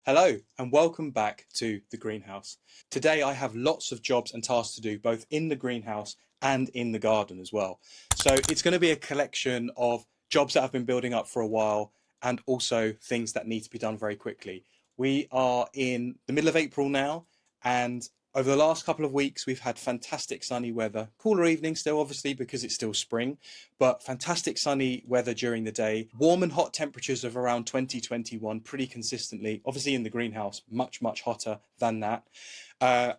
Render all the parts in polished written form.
Hello and welcome back to the greenhouse. Today I have lots of jobs and tasks to do both in the greenhouse and in the garden as well. So it's going to be a collection of jobs that I've been building up for a while and also things that need to be done very quickly. We are in the middle of April now, and over the last couple of weeks we've had fantastic sunny weather, cooler evenings still obviously because it's still spring, but fantastic sunny weather during the day, warm and hot temperatures of around 2021 pretty consistently, obviously in the greenhouse much hotter than that,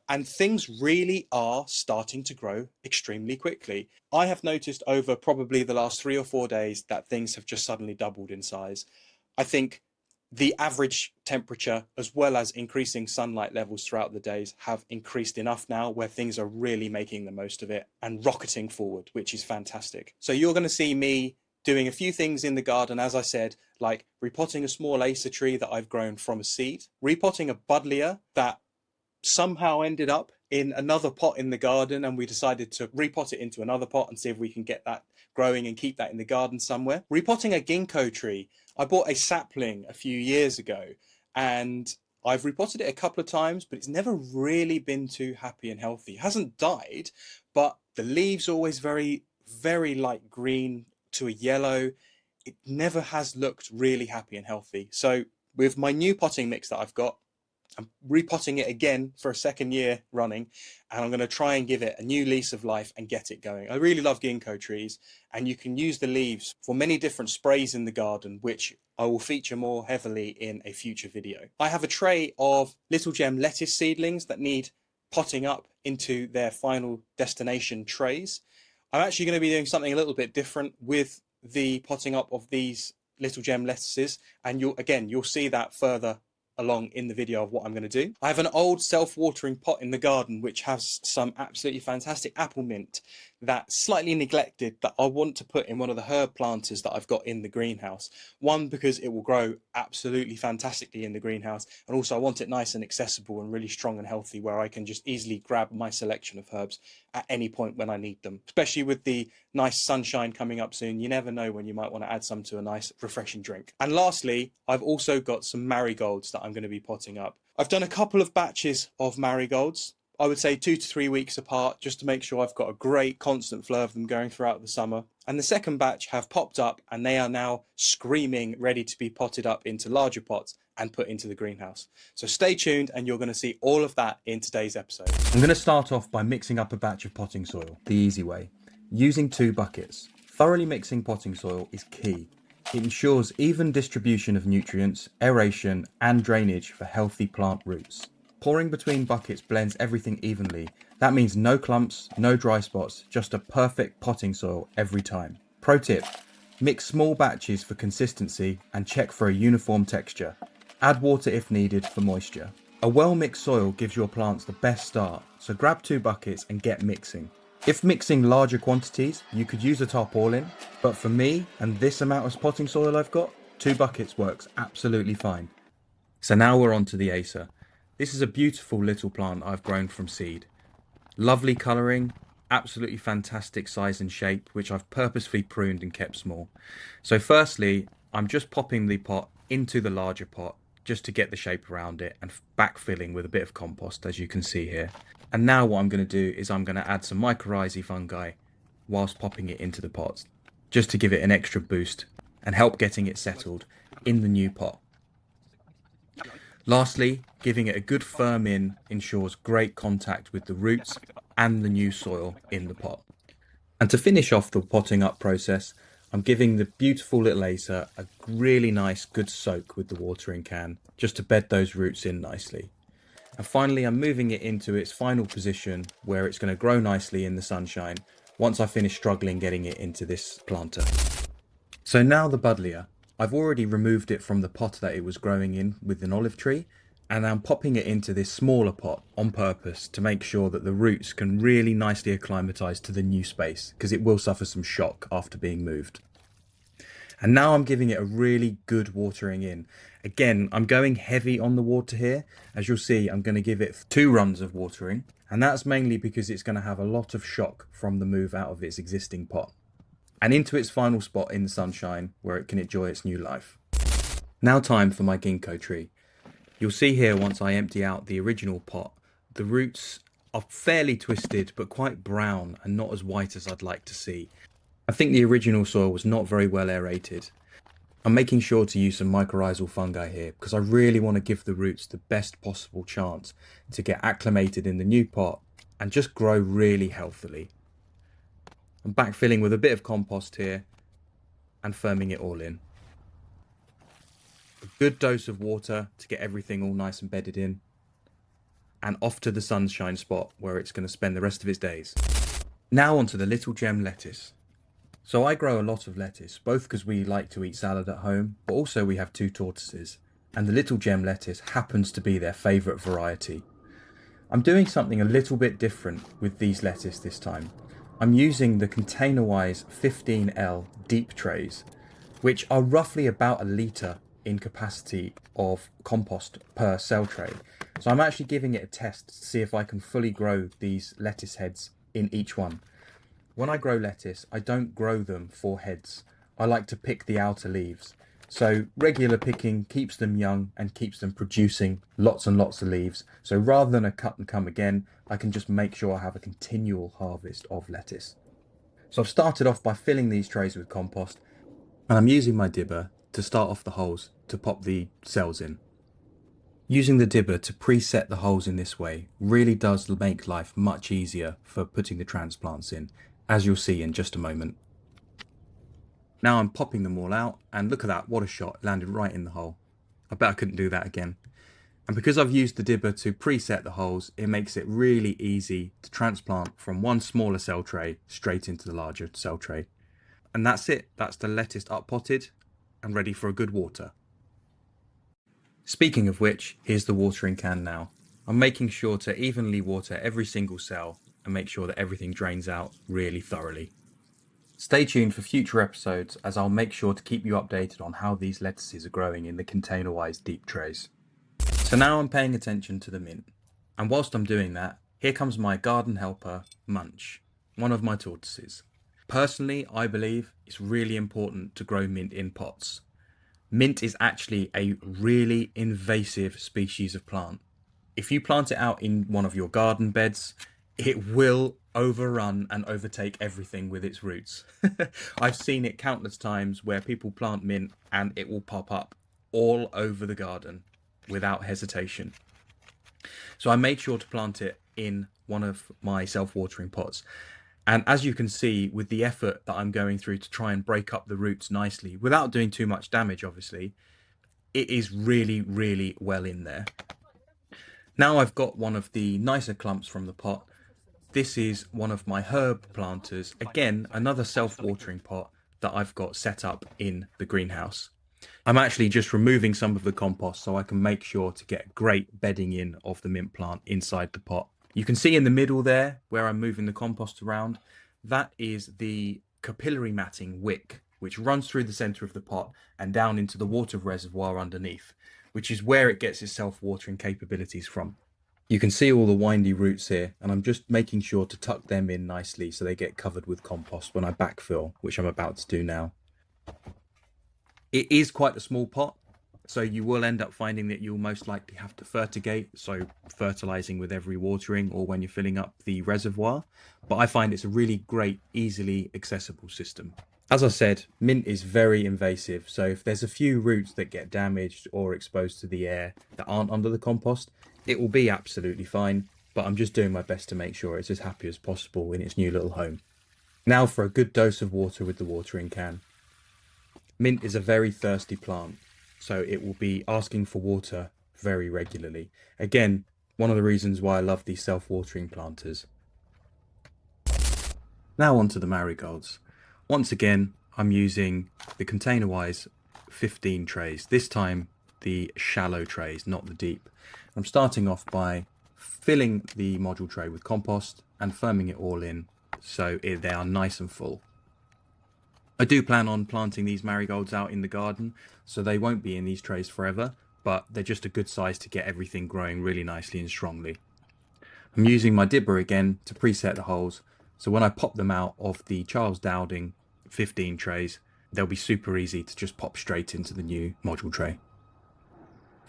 and things really are starting to grow extremely quickly. I have noticed over probably the last 3 or 4 days that things have just suddenly doubled in size. I think the average temperature as well as increasing sunlight levels throughout the days have increased enough now where things are really making the most of it and rocketing forward, which is fantastic. So you're going to see me doing a few things in the garden, as I said, like repotting a small Acer tree that I've grown from a seed, repotting a buddleia that somehow ended up in another pot in the garden, and we decided to repot it into another pot and see if we can get that growing and keep that in the garden somewhere. Repotting a ginkgo tree. I bought a sapling a few years ago and I've repotted it a couple of times, but it's never really been too happy and healthy. It hasn't died, but the leaves are always very light green to a yellow. It never has looked really happy and healthy. So with my new potting mix that I've got, I'm repotting it again for a second year running, and I'm going to try and give it a new lease of life and get it going. I really love ginkgo trees, and you can use the leaves for many different sprays in the garden, which I will feature more heavily in a future video. I have a tray of little gem lettuce seedlings that need potting up into their final destination trays. I'm actually going to be doing something a little bit different with the potting up of these little gem lettuces, and you'll see that further along in the video of what I'm going to do. I have an old self-watering pot in the garden which has some absolutely fantastic apple mint that's slightly neglected that I want to put in one of the herb planters that I've got in the greenhouse. One, because it will grow absolutely fantastically in the greenhouse, and also I want it nice and accessible and really strong and healthy where I can just easily grab my selection of herbs at any point when I need them. Especially with the nice sunshine coming up soon, you never know when you might want to add some to a nice refreshing drink. And lastly, I've also got some marigolds that I'm going to be potting up. I've done a couple of batches of marigolds, I would say 2 to 3 weeks apart, just to make sure I've got a great constant flow of them going throughout the summer. And the second batch have popped up and they are now screaming ready to be potted up into larger pots and put into the greenhouse. So stay tuned and you're going to see all of that in today's episode. I'm going to start off by mixing up a batch of potting soil the easy way, using 2 buckets. Thoroughly mixing potting soil is key. It ensures even distribution of nutrients, aeration and drainage for healthy plant roots. Pouring between buckets blends everything evenly. That means no clumps, no dry spots, just a perfect potting soil every time. Pro tip, mix small batches for consistency and check for a uniform texture. Add water if needed for moisture. A well-mixed soil gives your plants the best start, so grab 2 buckets and get mixing. If mixing larger quantities, you could use a tarpaulin, but for me and this amount of potting soil I've got, 2 buckets works absolutely fine. So now we're on to the Acer. This is a beautiful little plant I've grown from seed. Lovely colouring, absolutely fantastic size and shape, which I've purposefully pruned and kept small. So firstly, I'm just popping the pot into the larger pot just to get the shape around it and backfilling with a bit of compost, as you can see here. And now what I'm going to do is I'm going to add some mycorrhizal fungi whilst popping it into the pot, just to give it an extra boost and help getting it settled in the new pot. Lastly, giving it a good firm in ensures great contact with the roots and the new soil in the pot. And to finish off the potting up process, I'm giving the beautiful little Acer a really nice good soak with the watering can, just to bed those roots in nicely. And finally, I'm moving it into its final position where it's going to grow nicely in the sunshine once I finish struggling getting it into this planter. So now the bud layer. I've already removed it from the pot that it was growing in with an olive tree, and I'm popping it into this smaller pot on purpose to make sure that the roots can really nicely acclimatise to the new space, because it will suffer some shock after being moved. And now I'm giving it a really good watering in. Again, I'm going heavy on the water here. As you'll see, I'm going to give it 2 runs of watering, and that's mainly because it's going to have a lot of shock from the move out of its existing pot and into its final spot in the sunshine where it can enjoy its new life. Now time for my ginkgo tree. You'll see here once I empty out the original pot, the roots are fairly twisted but quite brown and not as white as I'd like to see. I think the original soil was not very well aerated. I'm making sure to use some mycorrhizal fungi here because I really want to give the roots the best possible chance to get acclimated in the new pot and just grow really healthily. I'm backfilling with a bit of compost here and firming it all in. A good dose of water to get everything all nice and bedded in. And off to the sunshine spot where it's going to spend the rest of its days. Now onto the little gem lettuce. So I grow a lot of lettuce, both because we like to eat salad at home, but also we have two tortoises, and the little gem lettuce happens to be their favourite variety. I'm doing something a little bit different with these lettuce this time. I'm using the container-wise 15L deep trays, which are roughly about a litre in capacity of compost per cell tray. So I'm actually giving it a test to see if I can fully grow these lettuce heads in each one. When I grow lettuce, I don't grow them for heads. I like to pick the outer leaves. So regular picking keeps them young and keeps them producing lots and lots of leaves. So rather than a cut and come again, I can just make sure I have a continual harvest of lettuce. So I've started off by filling these trays with compost, and I'm using my dibber to start off the holes to pop the cells in. Using the dibber to preset the holes in this way really does make life much easier for putting the transplants in, as you'll see in just a moment. Now I'm popping them all out, and look at that, what a shot, it landed right in the hole. I bet I couldn't do that again. And because I've used the dibber to preset the holes, it makes it really easy to transplant from one smaller cell tray straight into the larger cell tray. And that's it, that's the lettuce up potted and ready for a good water. Speaking of which, here's the watering can now. I'm making sure to evenly water every single cell and make sure that everything drains out really thoroughly. Stay tuned for future episodes as I'll make sure to keep you updated on how these lettuces are growing in the container-wise deep trays. So now I'm paying attention to the mint. And whilst I'm doing that, here comes my garden helper, Munch, one of my tortoises. Personally, I believe it's really important to grow mint in pots. Mint is actually a really invasive species of plant. If you plant it out in one of your garden beds, it will overrun and overtake everything with its roots. I've seen it countless times where people plant mint and it will pop up all over the garden without hesitation. So I made sure to plant it in one of my self-watering pots. And as you can see, with the effort that I'm going through to try and break up the roots nicely, without doing too much damage, obviously, it is really, really well in there. Now I've got one of the nicer clumps from the pot. This is one of my herb planters. Again, another self-watering pot that I've got set up in the greenhouse. I'm actually just removing some of the compost so I can make sure to get great bedding in of the mint plant inside the pot. You can see in the middle there where I'm moving the compost around, that is the capillary matting wick, which runs through the center of the pot and down into the water reservoir underneath, which is where it gets its self-watering capabilities from. You can see all the windy roots here, and I'm just making sure to tuck them in nicely so they get covered with compost when I backfill, which I'm about to do now. It is quite a small pot, so you will end up finding that you'll most likely have to fertigate, so fertilizing with every watering or when you're filling up the reservoir. But I find it's a really great, easily accessible system. As I said, mint is very invasive, so if there's a few roots that get damaged or exposed to the air that aren't under the compost, it will be absolutely fine, but I'm just doing my best to make sure it's as happy as possible in its new little home. Now for a good dose of water with the watering can. Mint is a very thirsty plant, so it will be asking for water very regularly. Again, one of the reasons why I love these self-watering planters. Now on to the marigolds. Once again, I'm using the container-wise 15 trays. This time, the shallow trays, not the deep. I'm starting off by filling the module tray with compost and firming it all in so they are nice and full. I do plan on planting these marigolds out in the garden, so they won't be in these trays forever, but they're just a good size to get everything growing really nicely and strongly. I'm using my dibber again to preset the holes, so when I pop them out of the Charles Dowding 15 trays, they'll be super easy to just pop straight into the new module tray.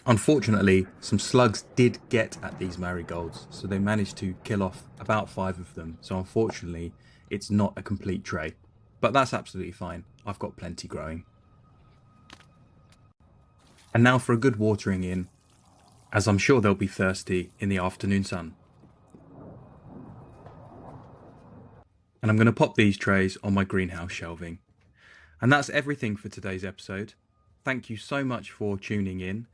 Unfortunately, some slugs did get at these marigolds, so they managed to kill off about 5 of them. So unfortunately, it's not a complete tray. But that's absolutely fine. I've got plenty growing. And now for a good watering in, as I'm sure they'll be thirsty in the afternoon sun. And I'm going to pop these trays on my greenhouse shelving. And that's everything for today's episode. Thank you so much for tuning in.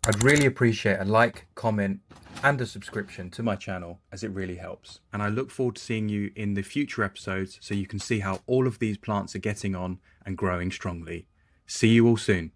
I'd really appreciate a like, comment, and a subscription to my channel, as it really helps. And I look forward to seeing you in the future episodes so you can see how all of these plants are getting on and growing strongly. See you all soon.